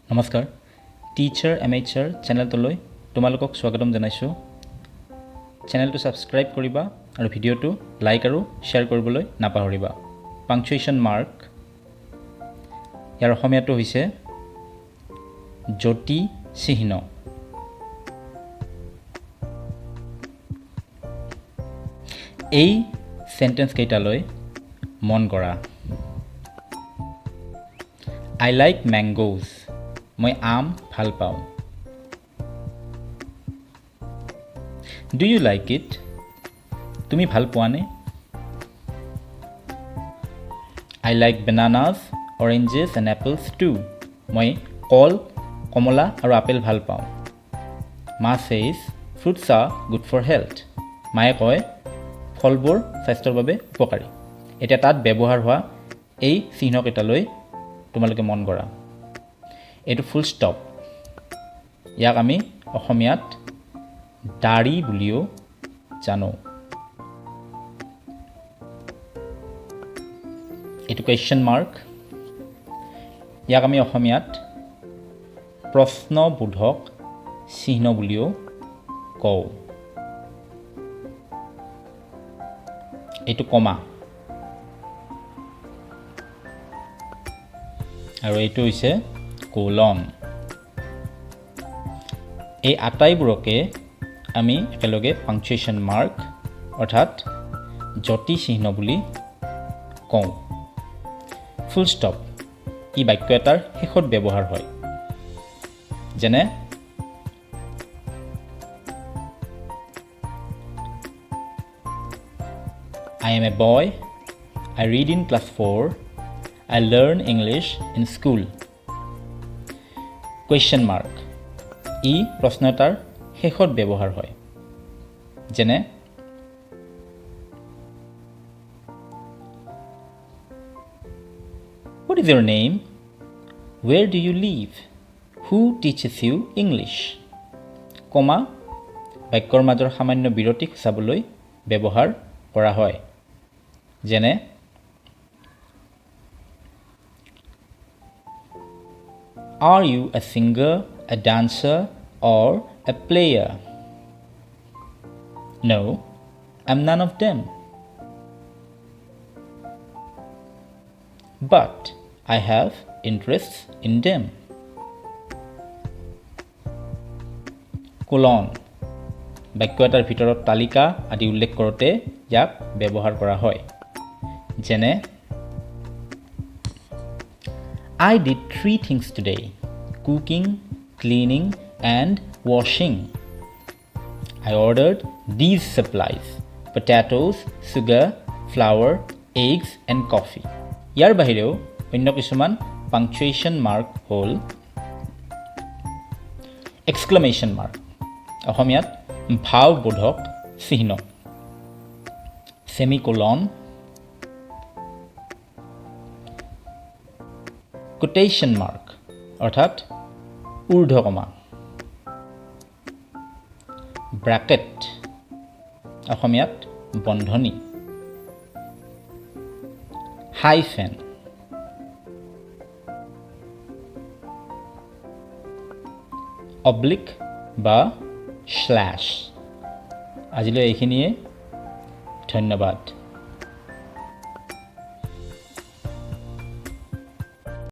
নমস্কাৰ teacher amateur চেনেলটোলৈ তোমালোকক স্বাগতম জনাইছোঁ চেনেলটো সাবস্ক্ৰাইব কৰিবা আৰু ভিডিঅ'টো লাইক আৰু শ্বেয়াৰ কৰিবলৈ নাপাহৰিবা পাংচুৱেশ্যন মাৰ্ক ইয়াৰ অসমীয়াটো হৈছে জ্যোতি চিহ্ন এই সেন্টেন্স কেইটালৈ মন কৰা I like mangoes মই আম ভাল পাওঁ Do you like it? তুমি ভাল পোৱানে? I like bananas, oranges and apples too. মই কল, কমলা আৰু আপেল ভাল পাওঁ মা says fruits are good for health. মায়ে কয় ফলবোৰ স্বাস্থ্যৰ বাবে উপকাৰী এটা তাত ব্যৱহাৰ হোৱা এই চিহ্নকেইটালৈ তোমালোকে মন কৰা এইটো ফুল ষ্টপ ইয়াক আমি অসমীয়াত দাড়ি বুলিও জানো এইটো কোৱেশ্চন মাৰ্ক ইয়াক আমি অসমীয়াত প্ৰশ্নবোধক চিহ্ন বুলিও কওঁ এইটো কমা আৰু এইটো হৈছে কোলন এই আটাইবোৰকে আমি একেলগে পাংচুৱেশ্যন মাৰ্ক অৰ্থাৎ জ্যোতি চিহ্ন বুলি কওঁ ফুল ষ্টপ ই বাক্য এটাৰ শেষত ব্যৱহাৰ হয় যেনে I am a boy I read in class 4 I learn English in school question mark ই প্ৰশ্ন এটাৰ শেষত ব্যৱহাৰ হয় যেনে What is your name? Where do you live? Who teaches you English? কমা বাক্যৰ মাজৰ সামান্য বিৰতি খুচাবলৈ ব্যৱহাৰ কৰা হয় যেনে Are you a singer, a dancer, or a player? No, I'm none of them. But I have interests in them. Colon. বাক্য এটাৰ ভিতৰত তালিকা আদি উল্লেখ কৰোঁতে ইয়াক ব্যৱহাৰ কৰা হয় যেনে I did 3 things today cooking, cleaning and washing. I ordered these supplies potatoes, sugar, flour, eggs and coffee. ইয়াৰ বাহিৰেও অন্য কিছুমান পাংচুৱেশ্যন মাৰ্ক হ'ল এক্সক্লেমেশ্যন মাৰ্ক অসমীয়াত ভাৱবোধক চিহ্ন সেমিকোলন কোটেশ্যন মাৰ্ক অৰ্থাৎ ঊৰ্ধ্বকমা ব্ৰেকেট অসমীয়াত বন্ধনী হাইফেন অব্লিক বা স্ল্যাশ আজিলৈ এইখিনিয়ে ধন্যবাদ